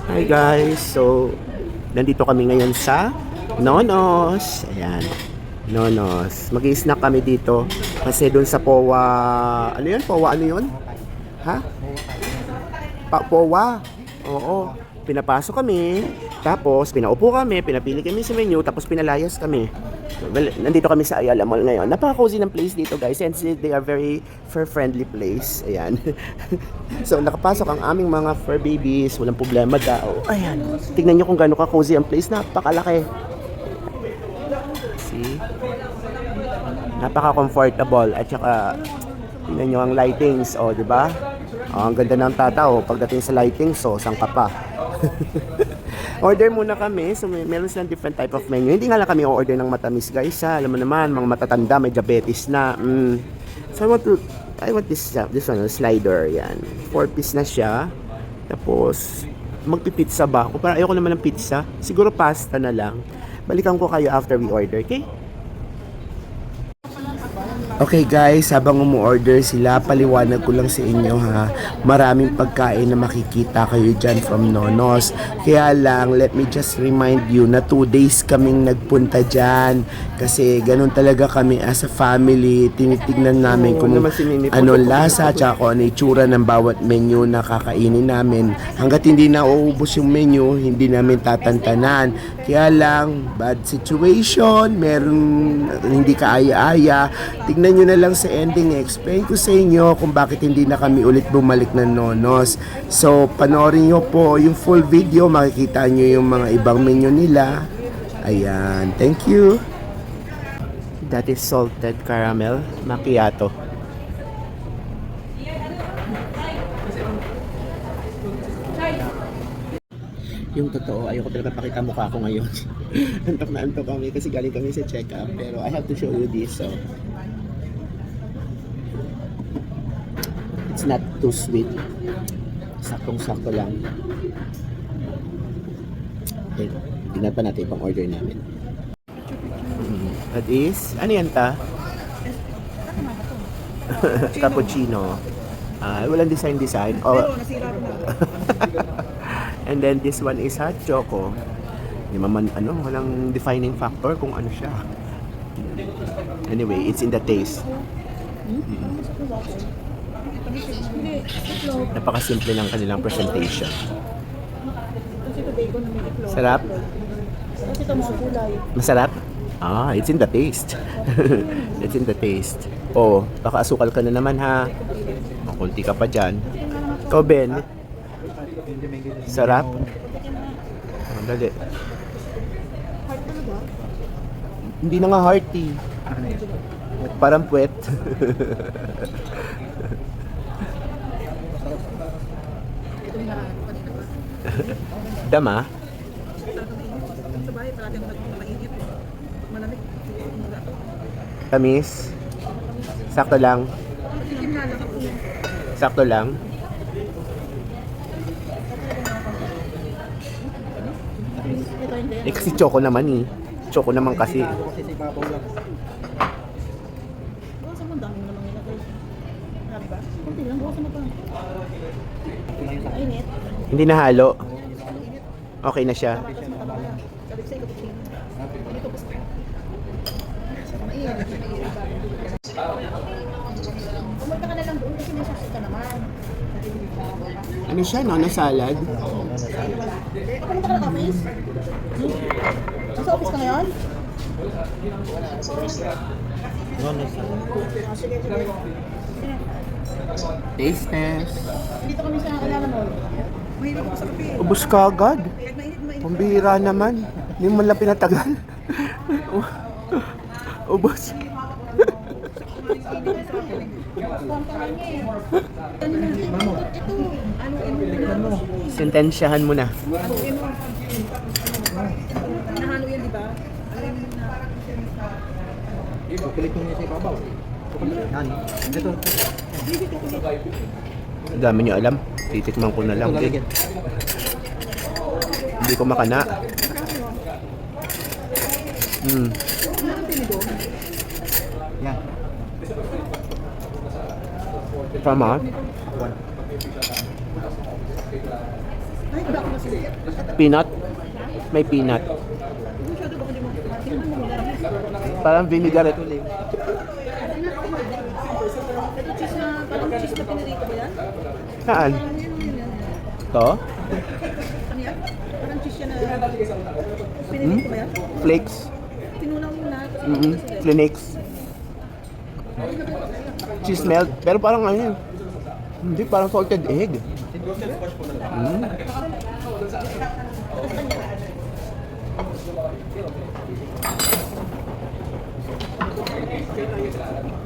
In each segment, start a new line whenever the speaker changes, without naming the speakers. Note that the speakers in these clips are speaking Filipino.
Hi guys, so nandito kami ngayon sa Nonos. Ayan, Nonos. Mag-i-snack kami dito kasi doon sa Powa, ano yun? Powa ano yun? Ha? Powa. Oo. Pinapasok kami, tapos pinaupo kami, pinapili kami sa menu, tapos pinalayas kami. Well, nandito kami sa Ayala Mall ngayon. Napaka-cozy ng place dito guys, and they are very fur-friendly place. Ayan. So nakapasok ang aming mga fur babies, walang problema daw. Ayan. Tingnan nyo kung gaano ka-cozy ang place, napakalaki. See? Napaka-comfortable at saka tingnan nyo ang lightings, oh, di ba? Oh, ang ganda ng tataw pagdating sa lighting, so saan ka pa? Order muna kami. So meron silang different type of menu. Hindi nga lang kami order ng matamis guys ha. Alam mo naman, mga matatanda, may diabetes na. So I want this one, slider. Yan. 4-piece na siya. Tapos, magpipizza ba ako? Parang ayoko naman ng pizza. Siguro pasta na lang. Balikan ko kayo after we order, okay? Okay guys, habang umu-order sila, paliwanag ko lang sa inyo ha. Maraming pagkain na makikita kayo dyan from Nonos. Kaya lang, let me just remind you na 2 days kaming nagpunta dyan. Kasi ganun talaga kami as a family. Tinitignan namin kung ano lasa, tsaka kung ano itsura ng bawat menu na kakainin namin. Hanggat hindi na uubos yung menu, hindi namin tatantanan. Kaya lang, bad situation, meron hindi kaaya-aya. Tignan nyo na lang sa ending, explain ko sa inyo kung bakit hindi na kami ulit bumalik ng Nonos. So, panoorin nyo po yung full video, makikita nyo yung mga ibang menu nila. Ayan, thank you. That is salted caramel macchiato. Yung totoo, ayoko talaga pakita mukha ko ngayon. Antok na antok kami kasi galing kami sa check-up. Pero I have to show you this, so. It's not too sweet. Saktong-sakto lang. Okay, tingnan pa natin pang order namin. That is, ano yan ta? Cappuccino. Walang design. Oh. And then this one is hot choco. Hindi man walang defining factor kung ano siya. Anyway, it's in the taste. Napakasimple ng kanilang presentation. Sarap? Masarap? It's in the taste. It's in the taste. Oh, baka asukal ka na naman ha. Makunti ka pa dyan. Ikaw, Ben? Sarap? Dali. Hindi na nga hearty. Parang puwet. Dama? Tamis? Sakto lang? Sakto lang? Kasi choco naman eh. Choco naman kasi. Hindi na halo. Okay na siya. Ano siya, no? Na salad?
Nasa office ka ngayon?
Taste test.
Dito kami sa Ayala Mall. Mahirap ako sa kape.
Ubus ka agad. Pambihira naman. Hindi mo lang pinatagal. Ubus. Sentensyahan mo na.
Nahalo yan, di ba?
Kulit mo niya sa ibabaw. Yan. Ito.
Ang dami nyo alam. Titikman ko na lang. Hindi ko makana.
Yan.
Tama.
Ay, wala akong masilip.
Peanut? May peanut.
Masyado ba hindi mo? Tingnan mo muna.
Parang vinaigrette.
Ito cheese na, parang cheese na pinirito ba yan?
Saan?
Parang yan.
To?
Ano yan? Parang cheese yan na pinirito ba yan?
Flakes?
Tinunaw mo na.
Clinics? Cheese melt? Pero parang ano yun? Hindi, parang salted egg.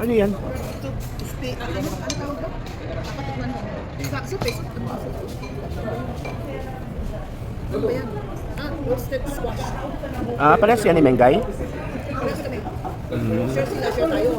Ano yan?
Ano tawag ba? Nakatikman mo. Soup eh. Ano ba yan? Roasted squash.
Parehas yan ni Mengay?
Parehas kami. Share sila, share tayo.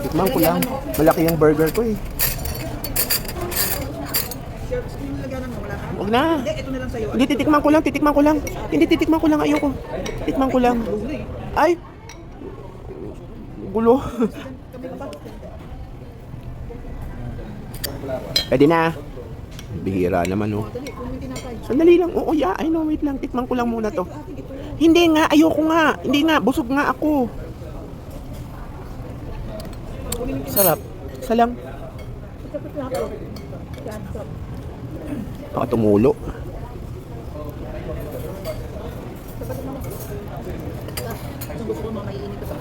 Tikman ko lang. Malaki yung burger ko eh.
Share, gusto mo nilagyan mo? Wala ka?
Huwag na.
Hindi, ito na lang sa'yo.
Hindi, titikman ko lang. Hindi, titikman ko lang. Ayoko. Tikman ko lang. Ay! Gulo.
Kami pa ba?
Pwede na. Bihira naman oh.
Dali, kung may tinapay.
Sandali lang. Oo, yeah. I know. Wait lang. Tikman ko lang muna to.
Ating ito lang.
Hindi nga. Ayoko nga. Hindi nga. Busog nga ako. Sarap. Isa lang.
Ito pa plato. Yan, stop.
Baka tumulo.
Kung gusto mo maiinit ka pa.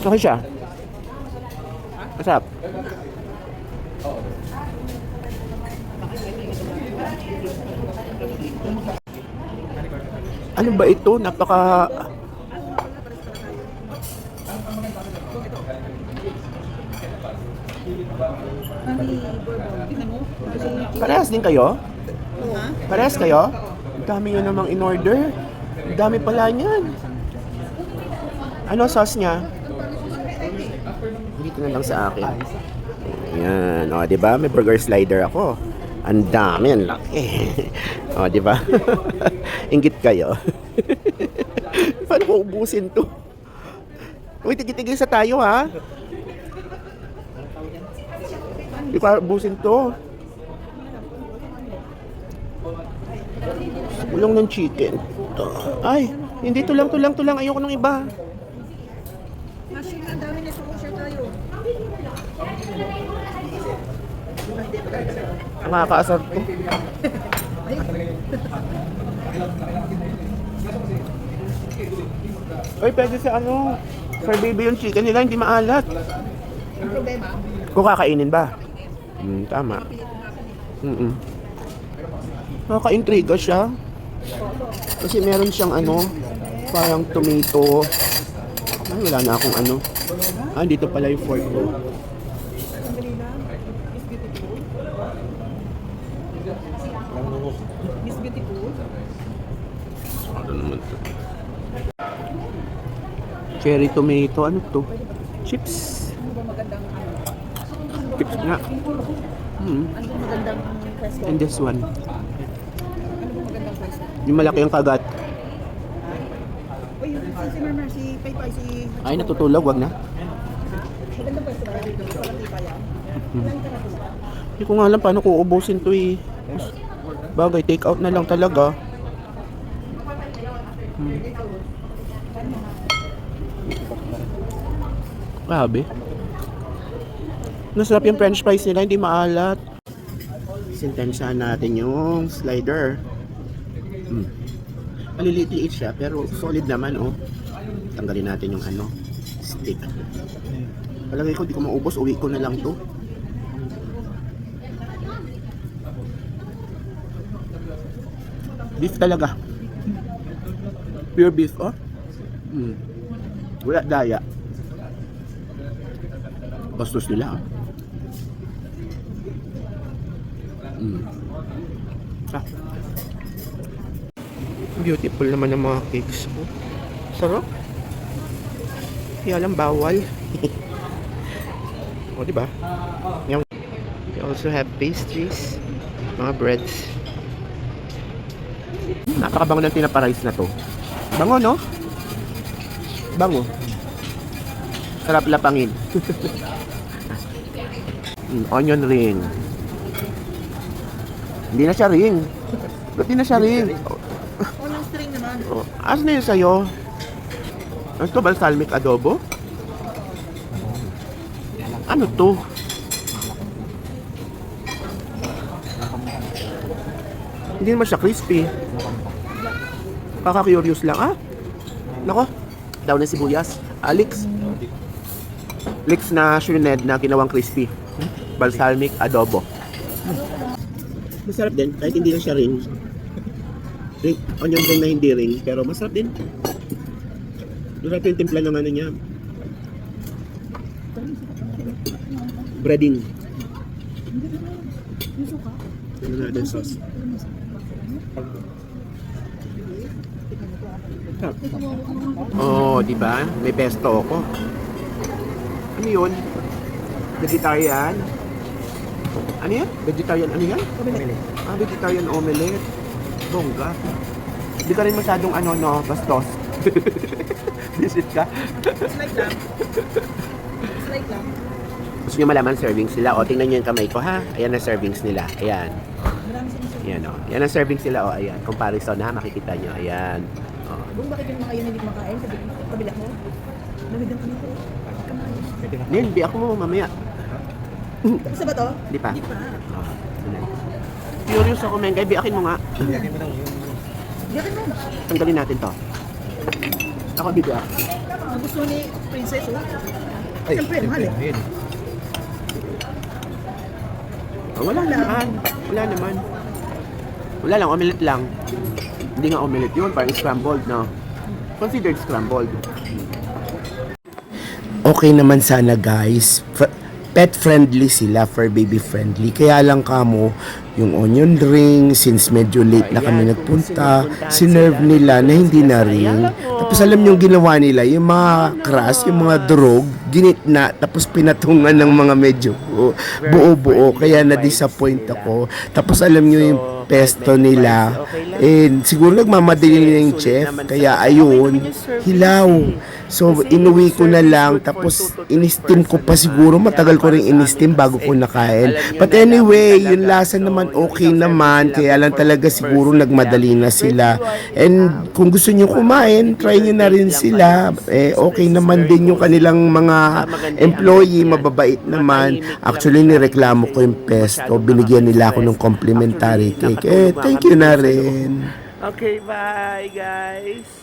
Okay siya. Masarap. Ano ba ito? Napaka...
Honey bourbon. Tingnan mo.
Parehas din kayo?
Ha?
Parehas kayo? Ang dami nyo namang in-order. Ang dami pala niyan. Ano sauce niya? Dito na lang sa akin. Ayan. O, diba? May burger slider ako. Ang dami. Ang laki. O, diba? Inggit kayo. Paano ko ubusin to? Uy, tigil-tigil sa tayo, ha? Hindi ko ubusin to. Ulong ng chicken. Ay, hindi tulang. Ayoko ng iba.
Machine, ang dami nito. Share tayo.
Nakakaasar to. Ay, pwede sa ano. For baby yung chicken nila, hindi maalat.
Ang problema,
Kung kakainin ba? Tama. Nakaka-intriga siya. Kasi meron siyang ano, parang tomato. Ay, wala na akong ano. Dito pala yung fork ko.
sandali lang. Miss Beautiful. Miss Beautiful.
Ano naman to? Cherry tomato. Ano to? Chips.
Ano ba magandang ano?
Chips nga.
Ano ba magandang pwesto?
And this one.
Ano ba magandang pwesto?
Yung malaki yung kagat.
Uy, yung si Mama, si Paypay, si...
Ay, natutulog. Wag na.
Magandang pwesto ba? Walang Paypay yan. Ilan ka na ito?
Hindi ko nga alam paano ko ubusin to eh. Bagay, take out na lang talaga. Grabe. Nasarap yung french fries nila, hindi maalat. Sintensyahan natin yung slider. Maliliit siya, pero solid naman oh. Tanggalin natin yung ano, stick. Palagay ko di ko maubos, uwi ko na lang to. Beef talaga. Pure beef, oh. Wala daya. Bastos nila, oh. Beautiful naman ang mga cakes mo. Sarap. Kaya lang bawal. O, diba? Yung, we also have pastries, mga breads. Napakabango ng tinapa-rice na to. Bango, no? Bango. Sarap lapangin. Onion ring. Hindi na siya ring. Ba't di na siya ring?
Walang string naman.
Oh, asan na yun sa'yo? Ano to? Balsamic adobo? Ano to? Hindi naman siya crispy. Kaka-curious lang. Ah, nako. Daw na sibuyas. Leeks. Leeks na shredded na ginawang crispy. Balsamic adobo. Masarap din, kahit hindi na siya ring. Onion ring na hindi ring, pero masarap din. Masarap yung timpla ng ano niya. Breading. Ano natin sauce. Oh, di ba? May pesto ako. Ano yun? Vegetarian? Ano yan? Vegetarian, ano yan?
Omelette.
Vegetarian omelette. Bongga. Hindi ka rin masyadong no, bastos. Visit ka?
Slide lang. Slide lang.
Gusto nyo malaman servings sila? O, tingnan nyo yung kamay ko, ha? Ayan na servings nila. Ayan.
Marami sa isa.
Ayan, o. Yan ang servings sila, o. Ayan. Comparison, ha? Makikita nyo. Ayan. O.
Kung bakit yung mga yun hindi kumakain, sabi ko, kabila mo. Lamig ang kanito. Kamain.
Hindi ako mo mamaya.
Tapos na ba to?
Di pa?
Hindi pa.
O. Ayan. Curious ako, men. Kaya biakin mo nga.
Yakin mo lang yung...
Yakin mo.
Tanggalin natin to. Ako dito, ah.
Ang gusto ni Princess, oh.
Ay,
Siyempre, mahal eh.
Ayun.
Oh, wala naman. Wala naman. Wala lang, omelette lang. Hindi nga omelette yun, parang scrambled, no? Considered scrambled. Okay naman sana guys. Pet friendly sila, for baby friendly. Kaya lang kamo, yung onion ring, since medyo late na kami nagpunta, sinerve nila na hindi na ring. Tapos alam yung ginawa nila, yung mga crust, yung mga durog, ginitna, tapos pinatungan ng mga medyo buo-buo. Kaya na-disappoint ako. Tapos alam nyo yung pesto nila, siguro nagmamadali na yung chef, kaya ayun, hilaw. So, inuwi ko na lang, tapos in-steam ko pa siguro, matagal ko rin in-steam bago ko nakain. But anyway, yung lasa naman okay naman, kaya lang talaga siguro nagmadali na sila. And kung gusto nyo kumain, try nyo na rin sila. Okay naman din yung kanilang mga employee, mababait naman. Actually, nireklamo ko yung pesto, binigyan nila ako ng complimentary cake. Thank you na rin. Okay, bye guys!